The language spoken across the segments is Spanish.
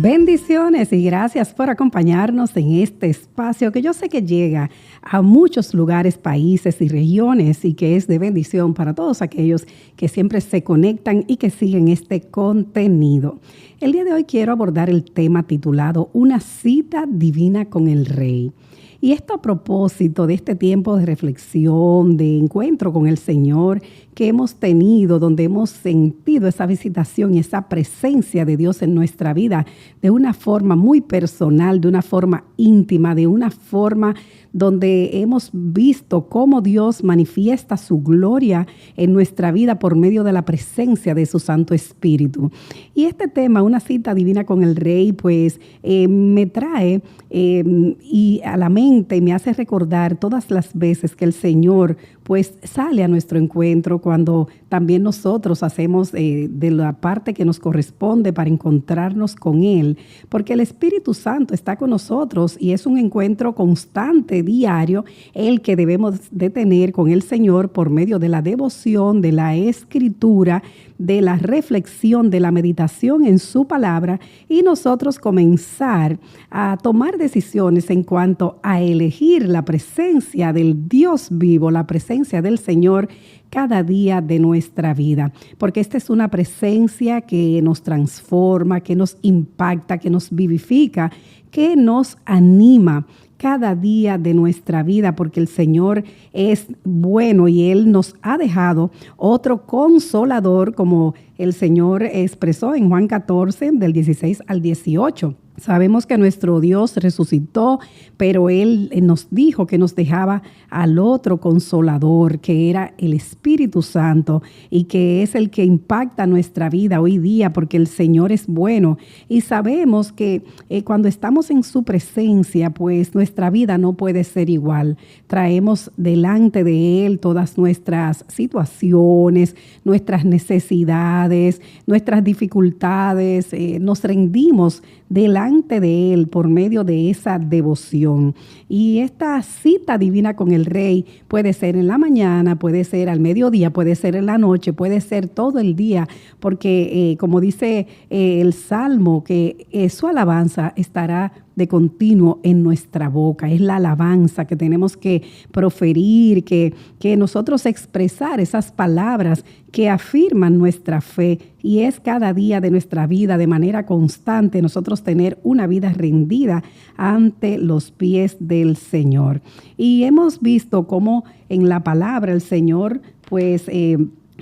Bendiciones y gracias por acompañarnos en este espacio que yo sé que llega a muchos lugares, países y regiones y que es de bendición para todos aquellos que siempre se conectan y que siguen este contenido. El día de hoy quiero abordar el tema titulado Una cita divina con el Rey. Y esto a propósito de este tiempo de reflexión, de encuentro con el Señor que hemos tenido, donde hemos sentido esa visitación y esa presencia de Dios en nuestra vida de una forma muy personal, de una forma íntima, de una forma donde hemos visto cómo Dios manifiesta su gloria en nuestra vida por medio de la presencia de su Santo Espíritu. Y este tema, una cita divina con el Rey, pues me trae y a la mente me hace recordar todas las veces que el Señor pues sale a nuestro encuentro cuando también nosotros hacemos de la parte que nos corresponde para encontrarnos con Él, porque el Espíritu Santo está con nosotros y es un encuentro constante, diario, el que debemos de tener con el Señor por medio de la devoción, de la escritura, de la reflexión, de la meditación en su palabra y nosotros comenzar a tomar decisiones en cuanto a elegir la presencia del Dios vivo, la presencia del Señor cada día de nuestra vida, porque esta es una presencia que nos transforma, que nos impacta, que nos vivifica, que nos anima cada día de nuestra vida, porque el Señor es bueno y Él nos ha dejado otro consolador, como el Señor expresó en Juan 14, del 16 al 18. Sabemos que nuestro Dios resucitó, pero Él nos dijo que nos dejaba al otro consolador, que era el Espíritu Santo y que es el que impacta nuestra vida hoy día, porque el Señor es bueno. Y sabemos que cuando estamos en su presencia, pues nuestra vida no puede ser igual. Traemos delante de Él todas nuestras situaciones, nuestras necesidades, nuestras dificultades. Nos rendimos delante de Él por medio de esa devoción. Y esta cita divina con el Rey puede ser en la mañana, puede ser al mediodía, puede ser en la noche, puede ser todo el día, porque como dice el Salmo, que su alabanza estará de continuo en nuestra boca. Es la alabanza que tenemos que proferir, que nosotros expresar esas palabras que afirman nuestra fe, y es cada día de nuestra vida de manera constante nosotros tener una vida rendida ante los pies del Señor. Y hemos visto cómo en la palabra el Señor pues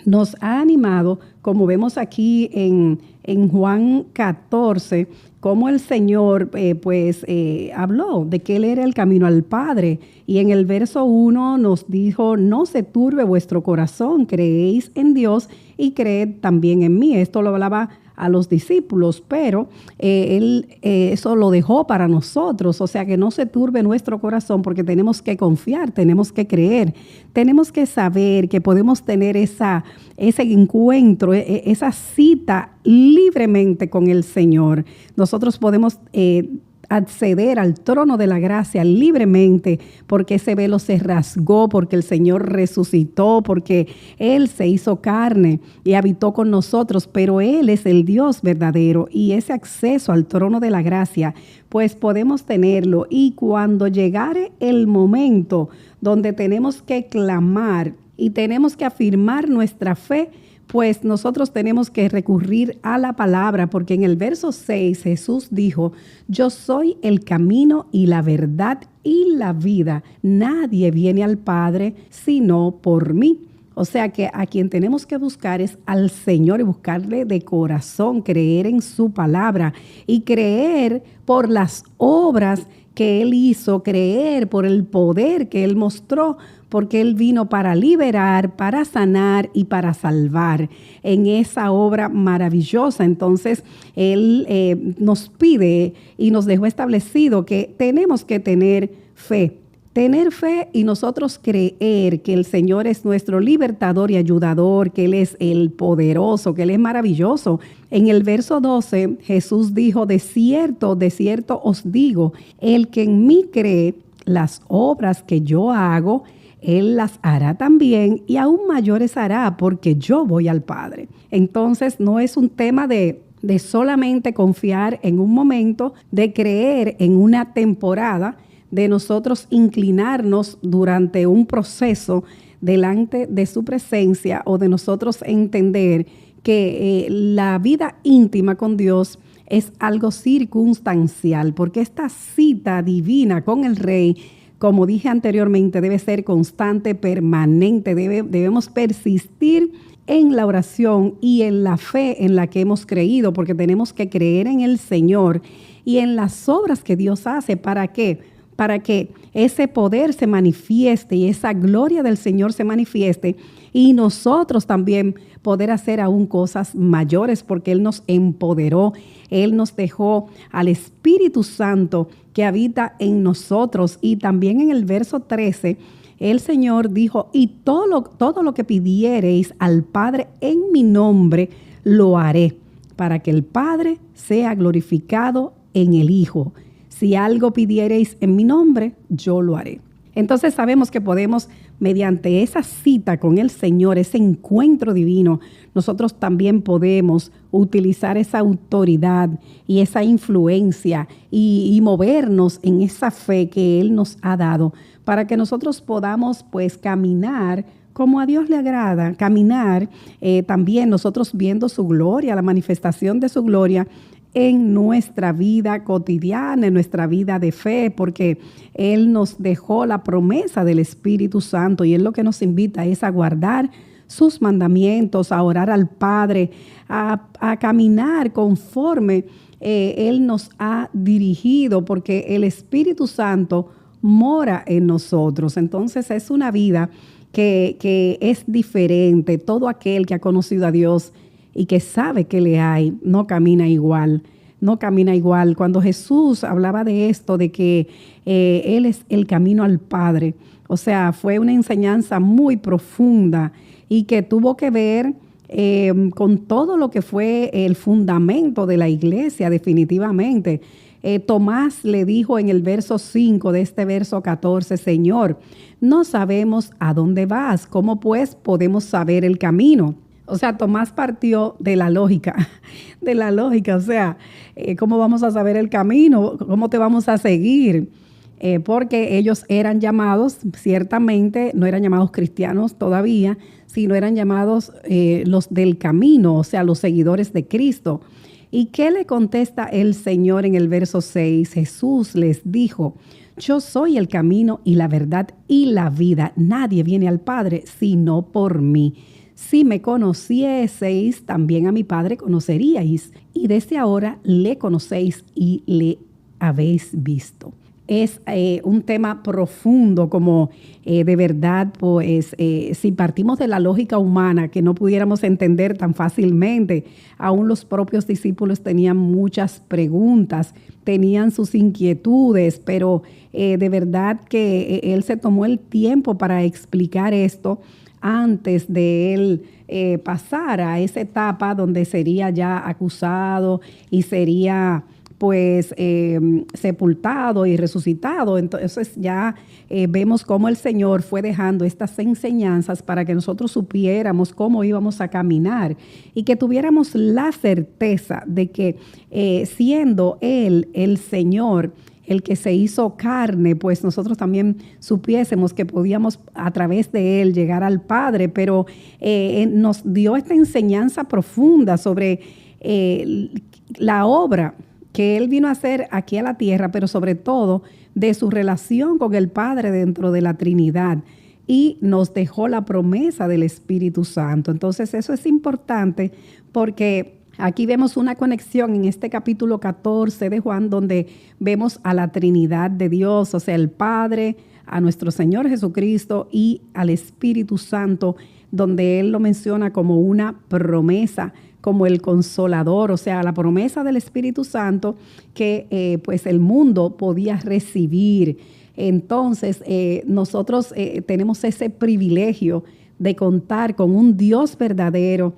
nos ha animado, como vemos aquí en Juan 14, cómo el Señor habló de que Él era el camino al Padre. Y en el verso 1 nos dijo, no se turbe vuestro corazón, creéis en Dios y creed también en mí. Esto lo hablaba a los discípulos, pero Él eso lo dejó para nosotros, o sea que no se turbe nuestro corazón, porque tenemos que confiar, tenemos que creer, tenemos que saber que podemos tener ese encuentro, esa cita libremente con el Señor. Nosotros podemos acceder al trono de la gracia libremente, porque ese velo se rasgó, porque el Señor resucitó, porque Él se hizo carne y habitó con nosotros, pero Él es el Dios verdadero, y ese acceso al trono de la gracia pues podemos tenerlo. Y cuando llegare el momento donde tenemos que clamar y tenemos que afirmar nuestra fe, pues nosotros tenemos que recurrir a la palabra, porque en el verso 6 Jesús dijo, yo soy el camino y la verdad y la vida. Nadie viene al Padre sino por mí. O sea que a quien tenemos que buscar es al Señor y buscarle de corazón, creer en su palabra y creer por las obras que Él hizo, creer por el poder que Él mostró, porque Él vino para liberar, para sanar y para salvar en esa obra maravillosa. Entonces, Él nos pide y nos dejó establecido que tenemos que tener fe. Tener fe y nosotros creer que el Señor es nuestro libertador y ayudador, que Él es el poderoso, que Él es maravilloso. En el verso 12, Jesús dijo, de cierto os digo, el que en mí cree, las obras que yo hago, Él las hará también y aún mayores hará, porque yo voy al Padre. Entonces no es un tema de de solamente confiar en un momento, de creer en una temporada, de nosotros inclinarnos durante un proceso delante de su presencia, o de nosotros entender que la vida íntima con Dios es algo circunstancial, porque esta cita divina con el Rey, como dije anteriormente, debe ser constante, permanente. Debemos persistir en la oración y en la fe en la que hemos creído, porque tenemos que creer en el Señor y en las obras que Dios hace. ¿Para qué? Para que ese poder se manifieste y esa gloria del Señor se manifieste, y nosotros también poder hacer aún cosas mayores, porque Él nos empoderó, Él nos dejó al Espíritu Santo que habita en nosotros. Y también en el verso 13, el Señor dijo: y todo lo que pidiereis al Padre en mi nombre, lo haré, para que el Padre sea glorificado en el Hijo. Si algo pidiereis en mi nombre, yo lo haré. Entonces sabemos que podemos, mediante esa cita con el Señor, ese encuentro divino, nosotros también podemos utilizar esa autoridad y esa influencia y movernos en esa fe que Él nos ha dado, para que nosotros podamos pues caminar como a Dios le agrada, caminar también nosotros viendo su gloria, la manifestación de su gloria en nuestra vida cotidiana, en nuestra vida de fe, porque Él nos dejó la promesa del Espíritu Santo, y Él lo que nos invita es a guardar sus mandamientos, a orar al Padre, a caminar conforme Él nos ha dirigido, porque el Espíritu Santo mora en nosotros. Entonces es una vida que es diferente. Todo aquel que ha conocido a Dios y que sabe que le hay, no camina igual. Cuando Jesús hablaba de esto, de que Él es el camino al Padre, o sea, fue una enseñanza muy profunda y que tuvo que ver con todo lo que fue el fundamento de la iglesia, definitivamente. Tomás le dijo en el verso 5 de este verso 14: Señor, no sabemos a dónde vas, ¿cómo pues podemos saber el camino? O sea, Tomás partió de la lógica, o sea, ¿cómo vamos a saber el camino? ¿Cómo te vamos a seguir? Porque ellos eran llamados, ciertamente, no eran llamados cristianos todavía, sino eran llamados los del camino, o sea, los seguidores de Cristo. ¿Y qué le contesta el Señor en el verso 6? Jesús les dijo: yo soy el camino y la verdad y la vida. Nadie viene al Padre sino por mí. Si me conocieseis, también a mi Padre conoceríais, y desde ahora le conocéis y le habéis visto. Es un tema profundo, como de verdad, pues si partimos de la lógica humana, que no pudiéramos entender tan fácilmente, aún los propios discípulos tenían muchas preguntas, tenían sus inquietudes, pero de verdad que Él se tomó el tiempo para explicar esto antes de Él pasar a esa etapa donde sería ya acusado y sería pues sepultado y resucitado. Entonces ya vemos cómo el Señor fue dejando estas enseñanzas para que nosotros supiéramos cómo íbamos a caminar y que tuviéramos la certeza de que siendo Él el Señor, el que se hizo carne, pues nosotros también supiésemos que podíamos a través de Él llegar al Padre, pero nos dio esta enseñanza profunda sobre la obra que Él vino a hacer aquí a la tierra, pero sobre todo de su relación con el Padre dentro de la Trinidad, y nos dejó la promesa del Espíritu Santo. Entonces eso es importante porque aquí vemos una conexión en este capítulo 14 de Juan, donde vemos a la Trinidad de Dios, o sea, el Padre, a nuestro Señor Jesucristo y al Espíritu Santo, donde Él lo menciona como una promesa, como el Consolador, o sea, la promesa del Espíritu Santo que pues el mundo podía recibir. Entonces, nosotros tenemos ese privilegio de contar con un Dios verdadero,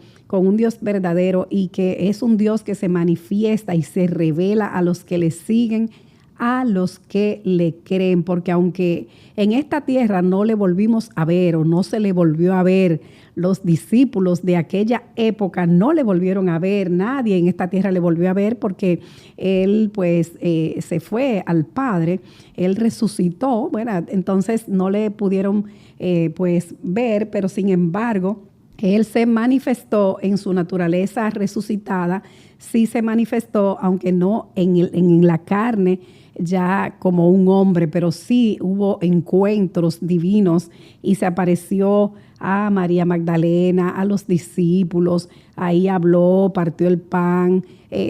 y que es un Dios que se manifiesta y se revela a los que le siguen a los que le creen, porque aunque en esta tierra no le volvimos a ver o no se le volvió a ver, los discípulos de aquella época no le volvieron a ver, nadie en esta tierra le volvió a ver porque él pues se fue al Padre, él resucitó, bueno, entonces no le pudieron pues ver, pero sin embargo, él se manifestó en su naturaleza resucitada, sí se manifestó, aunque no en la carne, ya como un hombre, pero sí hubo encuentros divinos y se apareció a María Magdalena, a los discípulos, ahí habló, partió el pan.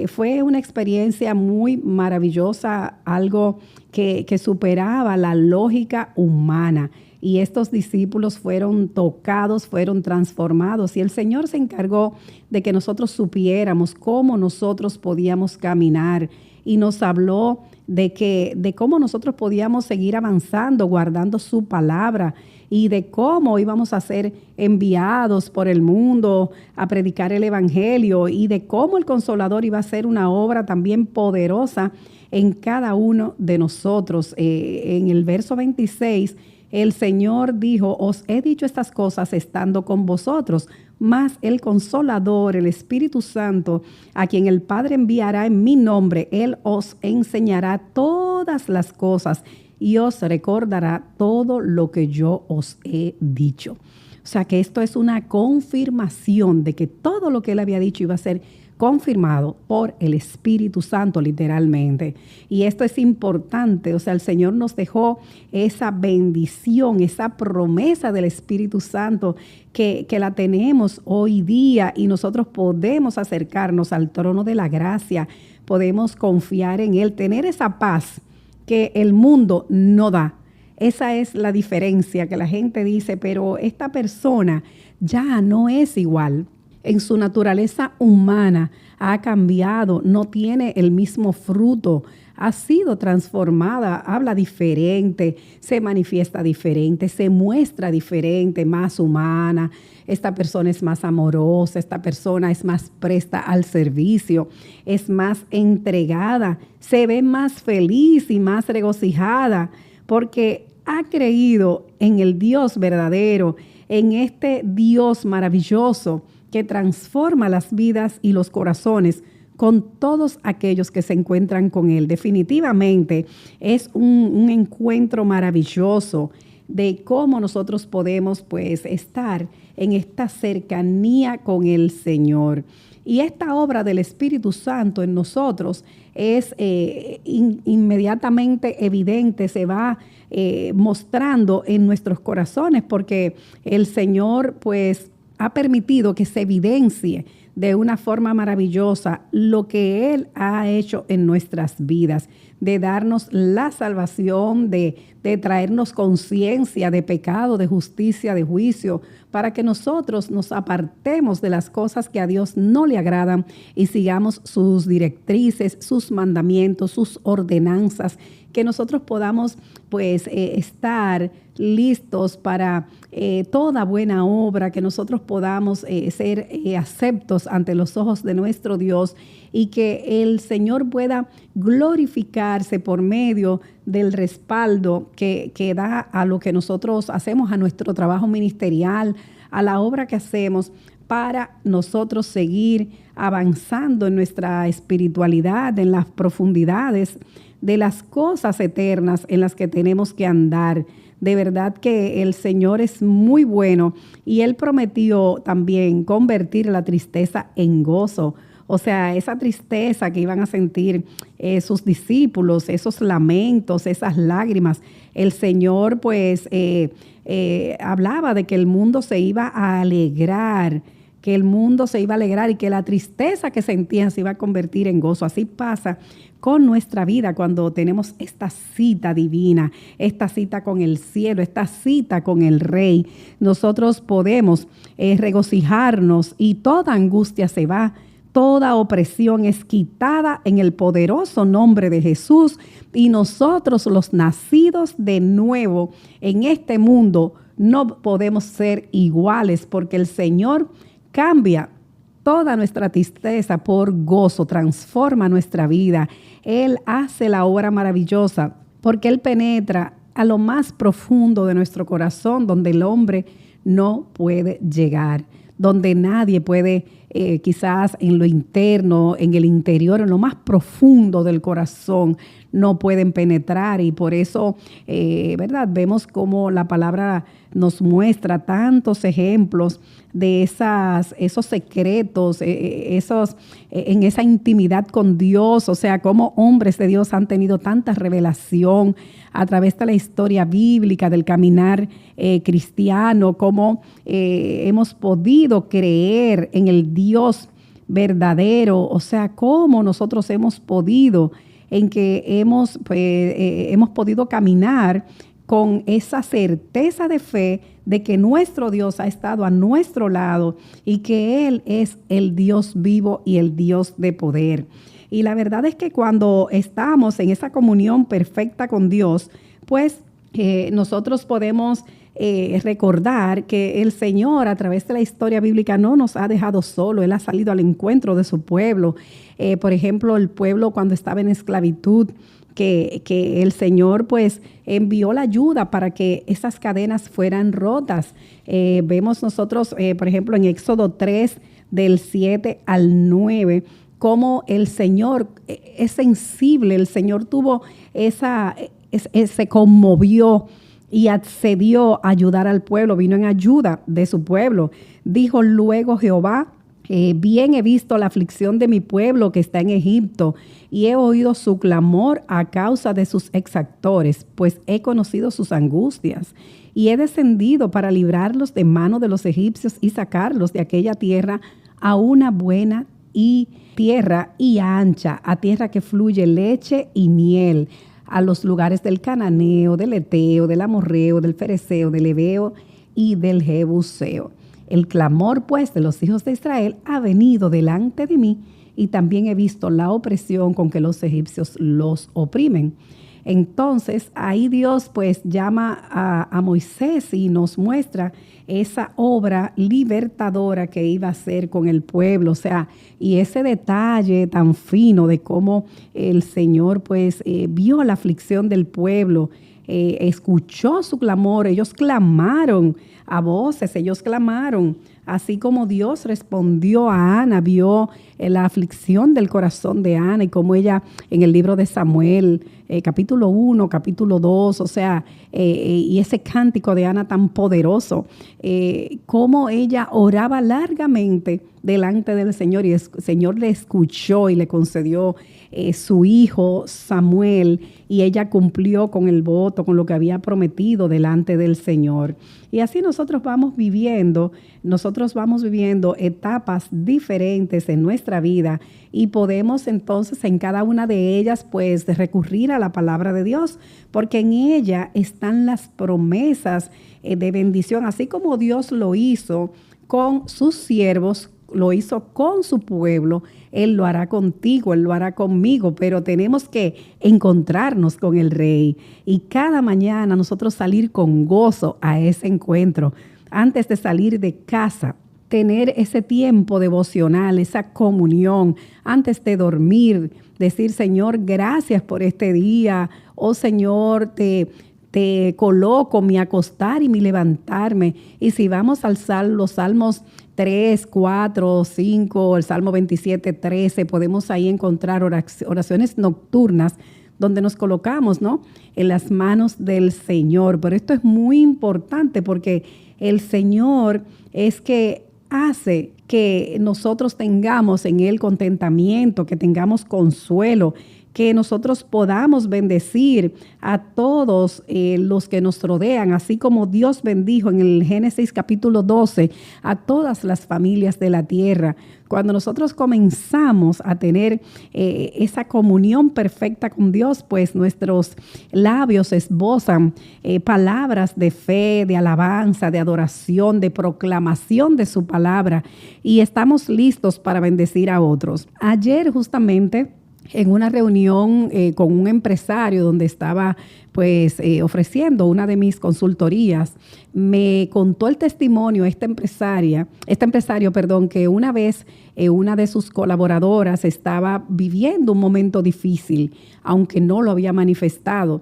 Fue una experiencia muy maravillosa, algo que superaba la lógica humana. Y estos discípulos fueron tocados, fueron transformados. Y el Señor se encargó de que nosotros supiéramos cómo nosotros podíamos caminar. Y nos habló de cómo nosotros podíamos seguir avanzando, guardando su palabra. Y de cómo íbamos a ser enviados por el mundo a predicar el Evangelio. Y de cómo el Consolador iba a hacer una obra también poderosa en cada uno de nosotros. En el verso 26, el Señor dijo, os he dicho estas cosas estando con vosotros, mas el Consolador, el Espíritu Santo, a quien el Padre enviará en mi nombre, Él os enseñará todas las cosas y os recordará todo lo que yo os he dicho. O sea que esto es una confirmación de que todo lo que Él había dicho iba a ser confirmado por el Espíritu Santo, literalmente. Y esto es importante, o sea, el Señor nos dejó esa bendición, esa promesa del Espíritu Santo que la tenemos hoy día y nosotros podemos acercarnos al trono de la gracia, podemos confiar en Él, tener esa paz que el mundo no da. Esa es la diferencia, que la gente dice, pero esta persona ya no es igual. En su naturaleza humana ha cambiado, no tiene el mismo fruto, ha sido transformada, habla diferente, se manifiesta diferente, se muestra diferente, más humana. Esta persona es más amorosa, esta persona es más presta al servicio, es más entregada, se ve más feliz y más regocijada porque ha creído en el Dios verdadero, en este Dios maravilloso que transforma las vidas y los corazones con todos aquellos que se encuentran con Él. Definitivamente es un encuentro maravilloso de cómo nosotros podemos pues estar en esta cercanía con el Señor. Y esta obra del Espíritu Santo en nosotros es inmediatamente evidente, se va mostrando en nuestros corazones porque el Señor pues ha permitido que se evidencie de una forma maravillosa lo que Él ha hecho en nuestras vidas, de darnos la salvación, de traernos conciencia de pecado, de justicia, de juicio, para que nosotros nos apartemos de las cosas que a Dios no le agradan y sigamos sus directrices, sus mandamientos, sus ordenanzas, que nosotros podamos pues estar listos para toda buena obra, que nosotros podamos ser aceptos ante los ojos de nuestro Dios y que el Señor pueda glorificarse por medio del respaldo que da a lo que nosotros hacemos, a nuestro trabajo ministerial, a la obra que hacemos, para nosotros seguir avanzando en nuestra espiritualidad, en las profundidades de las cosas eternas en las que tenemos que andar. De verdad que el Señor es muy bueno y Él prometió también convertir la tristeza en gozo. O sea, esa tristeza que iban a sentir sus discípulos, esos lamentos, esas lágrimas, el Señor pues hablaba de que el mundo se iba a alegrar, que el mundo se iba a alegrar y que la tristeza que sentían se iba a convertir en gozo. Así pasa con nuestra vida cuando tenemos esta cita divina, esta cita con el cielo, esta cita con el Rey. Nosotros podemos regocijarnos y toda angustia se va, toda opresión es quitada en el poderoso nombre de Jesús y nosotros los nacidos de nuevo en este mundo no podemos ser iguales porque el Señor cambia toda nuestra tristeza por gozo, transforma nuestra vida. Él hace la obra maravillosa porque Él penetra a lo más profundo de nuestro corazón, donde el hombre no puede llegar, donde nadie puede, quizás en lo interno, en el interior, en lo más profundo del corazón, no pueden penetrar. Y por eso, ¿verdad? Vemos cómo la palabra nos muestra tantos ejemplos de esos secretos, en esa intimidad con Dios. O sea, cómo hombres de Dios han tenido tanta revelación a través de la historia bíblica, del caminar cristiano, cómo hemos podido creer en el Dios verdadero. O sea, cómo nosotros hemos podido, en que hemos podido caminar con esa certeza de fe de que nuestro Dios ha estado a nuestro lado y que Él es el Dios vivo y el Dios de poder. Y la verdad es que cuando estamos en esa comunión perfecta con Dios, pues nosotros podemos recordar que el Señor, a través de la historia bíblica, no nos ha dejado solo. Él ha salido al encuentro de su pueblo. Por ejemplo, el pueblo cuando estaba en esclavitud, que el Señor pues envió la ayuda para que esas cadenas fueran rotas. Vemos nosotros, por ejemplo, en Éxodo 3, del 7 al 9, cómo el Señor es sensible. El Señor tuvo se conmovió y accedió a ayudar al pueblo, vino en ayuda de su pueblo. Dijo luego Jehová: bien he visto la aflicción de mi pueblo que está en Egipto, y he oído su clamor a causa de sus exactores, pues he conocido sus angustias, y he descendido para librarlos de mano de los egipcios y sacarlos de aquella tierra a una buena tierra y ancha, a tierra que fluye leche y miel, a los lugares del cananeo, del eteo, del amorreo, del fereceo, del heveo y del jebuseo. El clamor, pues, de los hijos de Israel ha venido delante de mí, y también he visto la opresión con que los egipcios los oprimen. Entonces, ahí Dios, pues, llama a Moisés y nos muestra esa obra libertadora que iba a hacer con el pueblo. O sea, y ese detalle tan fino de cómo el Señor, pues, vio la aflicción del pueblo, escuchó su clamor. Ellos clamaron a voces, ellos clamaron, así como Dios respondió a Ana, vio la aflicción del corazón de Ana, y como ella en el libro de Samuel, capítulo 1, capítulo 2, o sea, y ese cántico de Ana tan poderoso, cómo ella oraba largamente delante del Señor, y el Señor le escuchó y le concedió su hijo Samuel, y ella cumplió con el voto, con lo que había prometido delante del Señor. Y así nosotros vamos viviendo etapas diferentes en nuestra vida, y podemos entonces en cada una de ellas pues recurrir a la palabra de Dios, porque en ella están las promesas de bendición, así como Dios lo hizo con sus siervos, lo hizo con su pueblo. Él lo hará contigo, Él lo hará conmigo, pero tenemos que encontrarnos con el Rey y cada mañana nosotros salir con gozo a ese encuentro. Antes de salir de casa, tener ese tiempo devocional, esa comunión, antes de dormir, decir: Señor, gracias por este día. Oh Señor, te coloco mi acostar y mi levantarme. Y si vamos al los salmos 3, 4, 5, el Salmo 27, 13, podemos ahí encontrar oraciones nocturnas donde nos colocamos, ¿no?, en las manos del Señor. Pero esto es muy importante porque el Señor es que hace que nosotros tengamos en Él contentamiento, que tengamos consuelo, que nosotros podamos bendecir a todos los que nos rodean, así como Dios bendijo en el Génesis capítulo 12 a todas las familias de la tierra. Cuando nosotros comenzamos a tener esa comunión perfecta con Dios, pues nuestros labios esbozan palabras de fe, de alabanza, de adoración, de proclamación de su palabra, y estamos listos para bendecir a otros. Ayer justamente en una reunión con un empresario donde estaba pues ofreciendo una de mis consultorías, me contó el testimonio este empresario, que una vez una de sus colaboradoras estaba viviendo un momento difícil, aunque no lo había manifestado.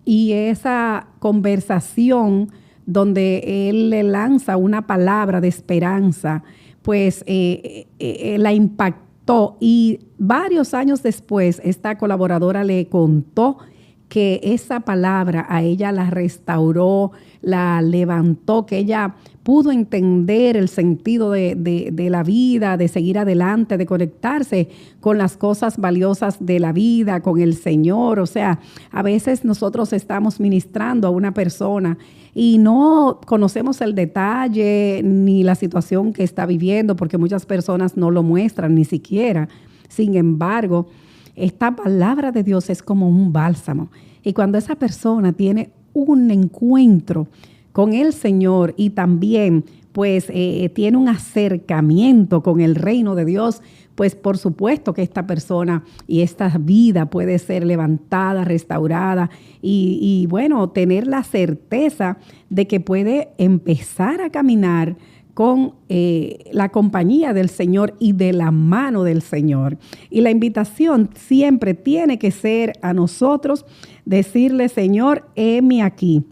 Y esa conversación donde él le lanza una palabra de esperanza, pues la impactó, y varios años después esta colaboradora le contó que esa palabra a ella la restauró, la levantó, que ella pudo entender el sentido de la vida, de seguir adelante, de conectarse con las cosas valiosas de la vida, con el Señor. O sea, a veces nosotros estamos ministrando a una persona y no conocemos el detalle ni la situación que está viviendo, porque muchas personas no lo muestran ni siquiera. Sin embargo, esta palabra de Dios es como un bálsamo. Y cuando esa persona tiene un encuentro con el Señor y también pues tiene un acercamiento con el reino de Dios, pues por supuesto que esta persona y esta vida puede ser levantada, restaurada y bueno, tener la certeza de que puede empezar a caminar con la compañía del Señor y de la mano del Señor. Y la invitación siempre tiene que ser a nosotros decirle: Señor, heme aquí.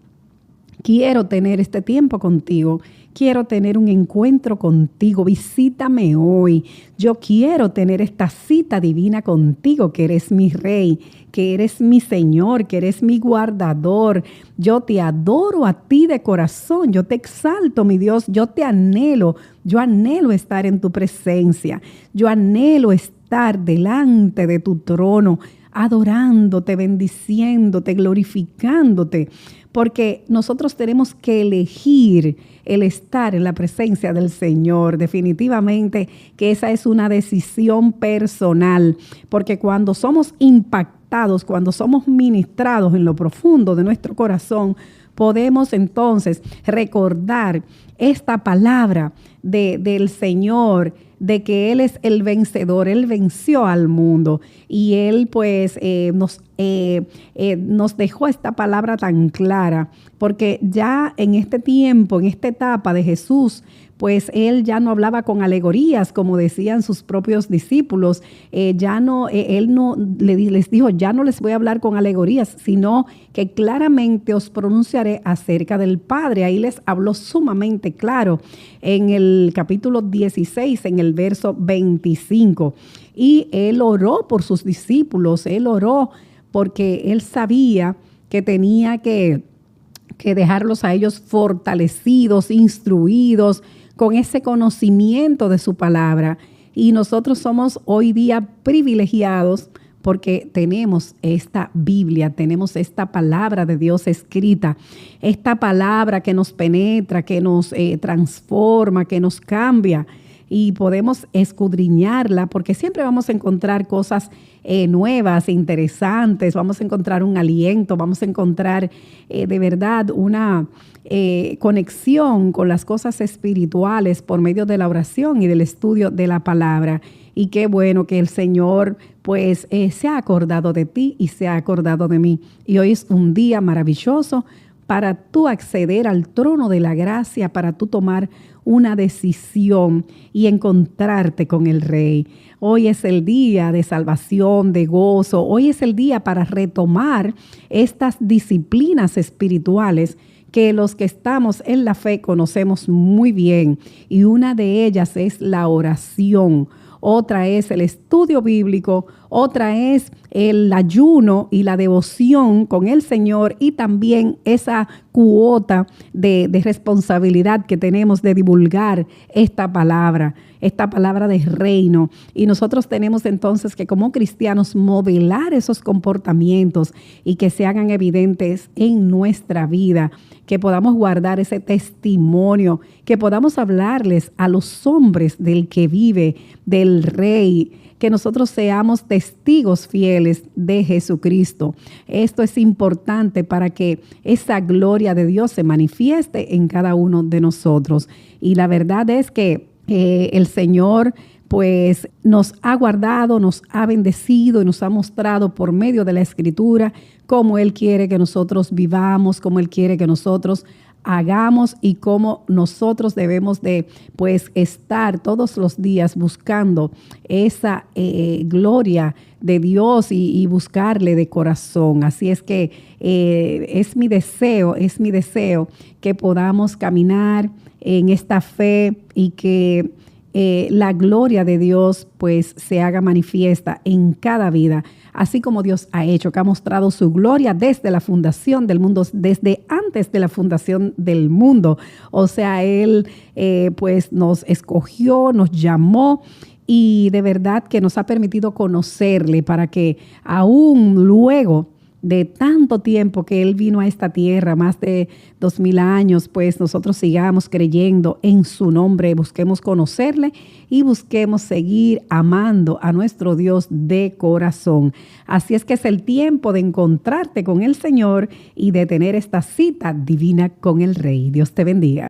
Quiero tener este tiempo contigo. Quiero tener un encuentro contigo. Visítame hoy. Yo quiero tener esta cita divina contigo, que eres mi Rey, que eres mi Señor, que eres mi guardador. Yo te adoro a ti de corazón. Yo te exalto, mi Dios. Yo te anhelo. Yo anhelo estar en tu presencia. Yo anhelo estar delante de tu trono, adorándote, bendiciéndote, glorificándote. Porque nosotros tenemos que elegir el estar en la presencia del Señor. Definitivamente que esa es una decisión personal, porque cuando somos impactados, cuando somos ministrados en lo profundo de nuestro corazón, podemos entonces recordar esta palabra del Señor, de que Él es el vencedor. Él venció al mundo y Él pues nos dejó esta palabra tan clara, porque ya en este tiempo, en esta etapa de Jesús, pues Él ya no hablaba con alegorías, como decían sus propios discípulos. Él no les dijo: ya no les voy a hablar con alegorías, sino que claramente os pronunciaré acerca del Padre. Ahí les habló sumamente claro en el capítulo 16, en el verso 25. Y Él oró por sus discípulos, Él oró porque Él sabía que tenía que dejarlos a ellos fortalecidos, instruidos, con ese conocimiento de su palabra. Y nosotros somos hoy día privilegiados porque tenemos esta Biblia, tenemos esta palabra de Dios escrita, esta palabra que nos penetra, que nos transforma, que nos cambia, y podemos escudriñarla, porque siempre vamos a encontrar cosas nuevas, interesantes, vamos a encontrar un aliento, vamos a encontrar de verdad una conexión con las cosas espirituales por medio de la oración y del estudio de la palabra. Y qué bueno que el Señor pues se ha acordado de ti y se ha acordado de mí. Y hoy es un día maravilloso para tú acceder al trono de la gracia, para tú tomar una decisión y encontrarte con el Rey. Hoy es el día de salvación, de gozo. Hoy es el día para retomar estas disciplinas espirituales que los que estamos en la fe conocemos muy bien. Y una de ellas es la oración. Otra es el estudio bíblico, otra es el ayuno y la devoción con el Señor, y también esa cuota de responsabilidad que tenemos de divulgar esta palabra de reino. Y nosotros tenemos entonces que, como cristianos, modelar esos comportamientos y que se hagan evidentes en nuestra vida, que podamos guardar ese testimonio, que podamos hablarles a los hombres del que vive, del Rey, que nosotros seamos testigos fieles de Jesucristo. Esto es importante para que esa gloria de Dios se manifieste en cada uno de nosotros. Y la verdad es que el Señor pues nos ha guardado, nos ha bendecido y nos ha mostrado por medio de la Escritura cómo Él quiere que nosotros vivamos, cómo Él quiere que nosotros hagamos y cómo nosotros debemos de pues estar todos los días buscando esa gloria de Dios y buscarle de corazón. Así es que es mi deseo que podamos caminar en esta fe y que la gloria de Dios pues se haga manifiesta en cada vida, así como Dios ha hecho, que ha mostrado su gloria desde la fundación del mundo, desde antes de la fundación del mundo. O sea, Él pues nos escogió, nos llamó y de verdad que nos ha permitido conocerle para que aún luego de tanto tiempo que Él vino a esta tierra, más de 2000 años, pues nosotros sigamos creyendo en su nombre, busquemos conocerle y busquemos seguir amando a nuestro Dios de corazón. Así es que es el tiempo de encontrarte con el Señor y de tener esta cita divina con el Rey. Dios te bendiga.